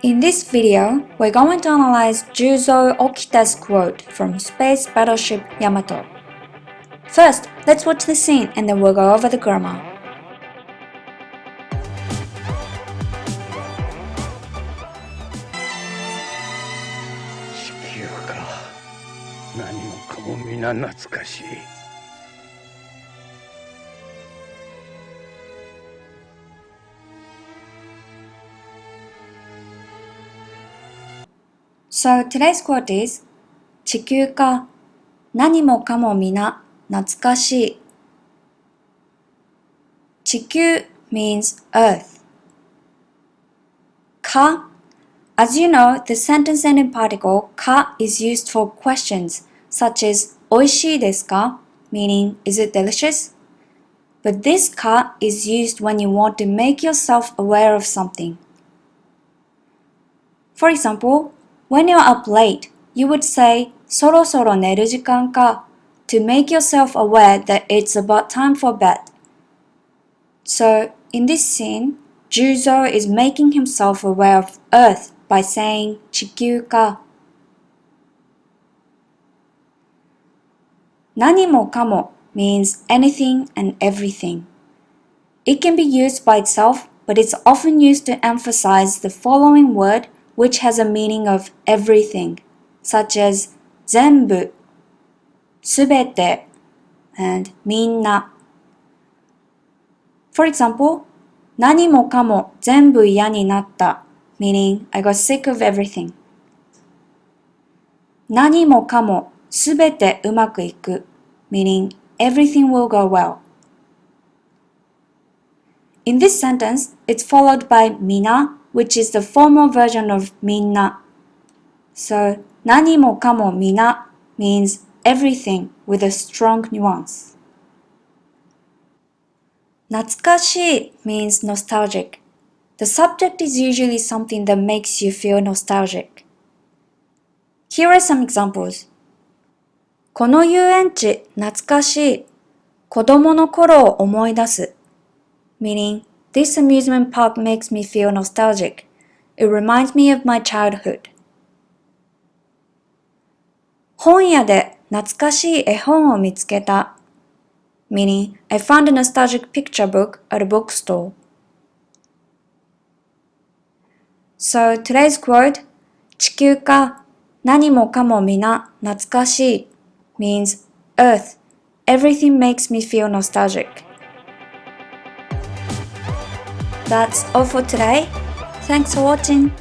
In this video, we're going to analyze Juzo Okita's quote from Space Battleship Yamato. First, let's watch the scene and then we'll go over the grammar. 地球か。何もかも皆懐かしい。So today's quote is 地球か何もかも皆懐かしい。地球 means Earth. か As you know, the sentence ending particle か is used for questions such as おいしいですか meaning is it delicious? But this か is used when you want to make yourself aware of something. For example, when you're up late, you would say そろそろ寝る時間か to make yourself aware that it's about time for bed. So, in this scene, Juzo is making himself aware of Earth by saying 地球か。何もかも means anything and everything. It can be used by itself, but it's often used to emphasize the following word which has a meaning of everything, such as 全部、すべて and みんな。For example, 何もかも全部嫌になった meaning I got sick of everything. 何もかもすべてうまくいく meaning everything will go well. In this sentence, it's followed by mina, which is the formal version of minna. So, 何もかもみな means everything with a strong nuance. 懐かしい means nostalgic. The subject is usually something that makes you feel nostalgic. Here are some examples. この遊園地懐かしい。子供の頃を思い出す。Meaning, this amusement park makes me feel nostalgic. It reminds me of my childhood. 本屋で懐かしい絵本を見つけた。Meaning, I found a nostalgic picture book at a bookstore. So today's quote, 地球か何もかも皆懐かしい means Earth. Everything makes me feel nostalgic. That's all for today. Thanks for watching.